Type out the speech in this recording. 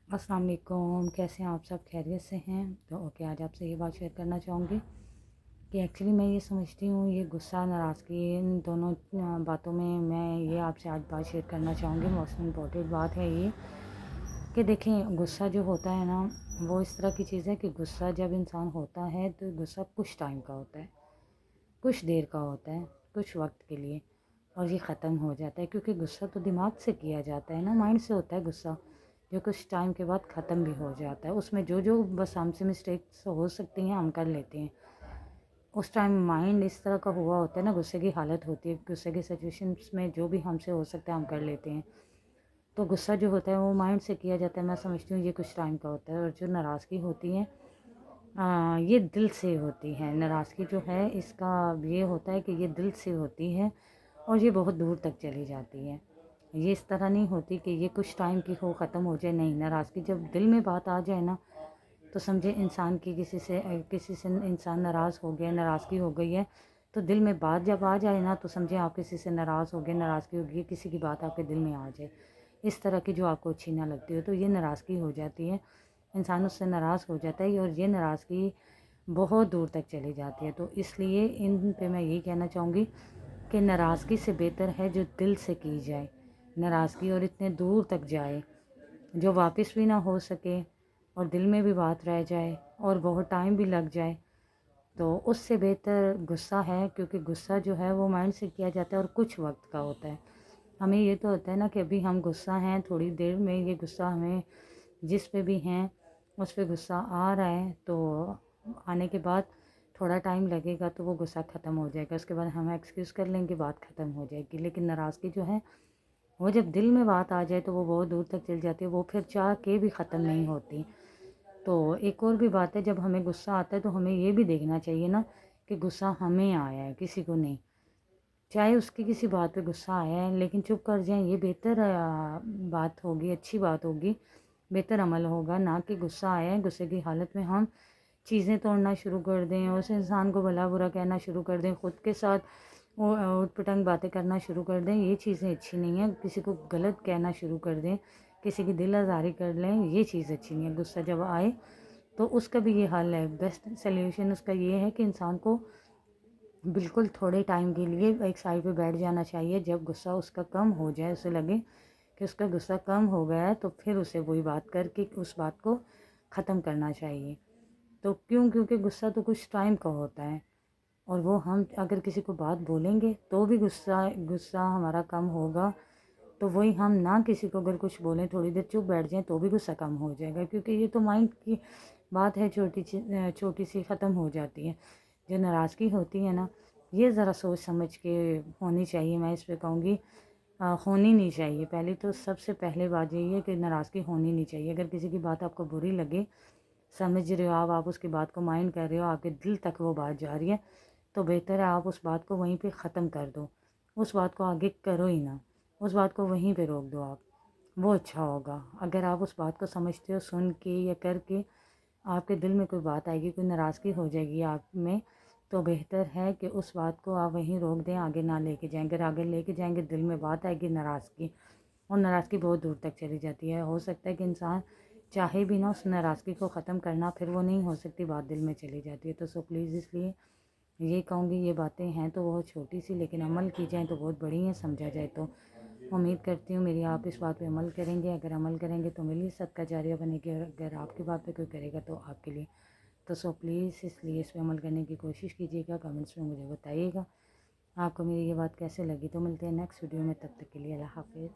अस्सलाम वालेकुम। कैसे हैं आप सब? खैरियत से हैं? तो ओके, आज आपसे ये बात शेयर करना चाहूँगी कि एक्चुअली मैं ये समझती हूँ, ये गुस्सा नाराज़गी इन दोनों बातों में मैं ये आपसे आज बात शेयर करना चाहूँगी। मोस्ट इम्पॉर्टेंट बात है ये कि देखें, गुस्सा जो होता है ना, वो इस तरह की चीज़ है कि गुस्सा जब इंसान होता है तो गुस्सा कुछ टाइम का होता है, कुछ देर का होता है, कुछ वक्त के लिए, और ये ख़त्म हो जाता है। क्योंकि गुस्सा तो दिमाग से किया जाता है ना, माइंड से होता है गुस्सा, जो कुछ टाइम के बाद ख़त्म भी हो जाता है। उसमें जो जो बस हमसे मिस्टेक्स हो सकती हैं हम कर लेते हैं। उस टाइम माइंड इस तरह का हुआ होता है ना, गुस्से की हालत होती है, गुस्से की सिचुएशंस में जो भी हमसे हो सकता है हम कर लेते हैं। तो गुस्सा जो होता है वो माइंड से किया जाता है। मैं समझती हूँ ये कुछ टाइम का होता है। और जो नाराज़गी होती है, ये दिल से होती है। नाराज़गी जो है इसका ये होता है कि ये दिल से होती है और ये बहुत दूर तक चली जाती है। ये इस तरह नहीं होती कि ये कुछ टाइम की हो, ख़त्म हो जाए। नहीं, नाराज़गी जब दिल में बात आ जाए ना, तो समझे इंसान की किसी से इंसान नाराज़ हो गया, नाराज़गी हो गई है, तो दिल में बात जब आ जाए ना, तो समझे आप किसी से नाराज़ हो गए, नाराज़गी हो गई, किसी की बात आपके दिल में आ जाए इस तरह की जो आपको अच्छी ना लगती हो, तो ये नाराज़गी हो जाती है। इंसान उससे नाराज़ हो जाता है और ये नाराज़गी बहुत दूर तक चली जाती है। तो इसलिए इन पे मैं यही कहना चाहूँगी कि नाराज़गी से बेहतर है जो दिल से की जाए नाराज़गी, और इतने दूर तक जाए जो वापस भी ना हो सके और दिल में भी बात रह जाए और बहुत टाइम भी लग जाए। तो उससे बेहतर गुस्सा है, क्योंकि गुस्सा जो है वो माइंड से किया जाता है और कुछ वक्त का होता है। हमें ये तो होता है ना कि अभी हम गुस्सा हैं, थोड़ी देर में ये गुस्सा हमें जिस पे भी हैं उस पे गुस्सा आ रहा है, तो आने के बाद थोड़ा टाइम लगेगा तो वो गुस्सा ख़त्म हो जाएगा। उसके बाद हम एक्सक्यूज़ कर लेंगे, बात ख़त्म हो जाएगी। लेकिन नाराज़गी जो है वो जब दिल में बात आ जाए तो वो बहुत दूर तक चल जाती है, वो फिर चाह के भी ख़त्म नहीं होती। तो एक और भी बात है, जब हमें गुस्सा आता है तो हमें ये भी देखना चाहिए ना कि गुस्सा हमें आया है, किसी को नहीं। चाहे उसकी किसी बात पे गुस्सा आया है, लेकिन चुप कर जाएं, ये बेहतर बात होगी, अच्छी बात होगी, बेहतर अमल होगा ना कि गुस्सा आया है, गुस्से की हालत में हम चीज़ें तोड़ना शुरू कर दें, उस इंसान को भला बुरा कहना शुरू कर दें, ख़ुद के साथ वो ऊट पटांग बातें करना शुरू कर दें। ये चीज़ें अच्छी नहीं है। किसी को गलत कहना शुरू कर दें, किसी की दिल आज़ारी कर लें, ये चीज़ अच्छी नहीं है। गुस्सा जब आए तो उसका भी ये हल है, बेस्ट सल्यूशन उसका ये है कि इंसान को बिल्कुल थोड़े टाइम के लिए एक साइड पे बैठ जाना चाहिए। जब गुस्सा उसका कम हो जाए, उसे लगे कि उसका गुस्सा कम हो गया है, तो फिर उसे वही बात करके उस बात को ख़त्म करना चाहिए। तो क्योंकि गुस्सा तो कुछ टाइम का होता है, और वो हम अगर किसी को बात बोलेंगे तो भी गुस्सा गुस्सा हमारा कम होगा। तो वही हम ना किसी को अगर कुछ बोलें, थोड़ी देर चुप बैठ जाएं, तो भी गुस्सा कम हो जाएगा। क्योंकि ये तो माइंड की बात है, छोटी सी ख़त्म हो जाती है। जो नाराज़गी होती है ना, ये ज़रा सोच समझ के होनी चाहिए। मैं इस पे कहूँगी होनी नहीं चाहिए। पहले तो सबसे पहले बात यही है कि नाराज़गी होनी नहीं चाहिए। अगर किसी की बात आपको बुरी लगे, समझ रहे हो आप उसकी बात को माइंड कर रहे हो, आपके दिल तक वो बात जा रही है, तो बेहतर है आप उस बात को वहीं पे ख़त्म कर दो। उस बात को आगे करो ही ना, उस बात को वहीं पे रोक दो आप, वो अच्छा होगा। अगर आप उस बात को समझते हो, सुन के या करके आपके दिल में कोई बात आएगी, कोई नाराज़गी हो जाएगी आप में, तो बेहतर है कि उस बात को आप वहीं रोक दें, आगे ना लेके जाएं। अगर आगे लेके जाएंगे, दिल में बात आएगी नाराज़गी, और नाराज़गी बहुत दूर तक चली जाती है। हो सकता है कि इंसान चाहे भी ना उस नाराज़गी को ख़त्म करना, फिर वो नहीं हो सकती, बात दिल में चली जाती है। तो सो प्लीज़, इसलिए ये कहूँगी, ये बातें हैं तो बहुत छोटी सी, लेकिन अमल की जाए तो बहुत बड़ी हैं, समझा जाए तो। उम्मीद करती हूँ मेरी आप इस बात पे अमल करेंगे। अगर अमल करेंगे तो मेरे लिए सदका जारिया बनेगी, और अगर आपकी बात पे कोई करेगा तो आपके लिए। तो सो प्लीज़, इसलिए इस पे अमल करने की कोशिश कीजिएगा। कमेंट्स में मुझे बताइएगा आपको मेरी ये बात कैसे लगी। तो मिलते हैं नेक्स्ट वीडियो में, तब तक के लिए अल्लाह हाफ़िज़।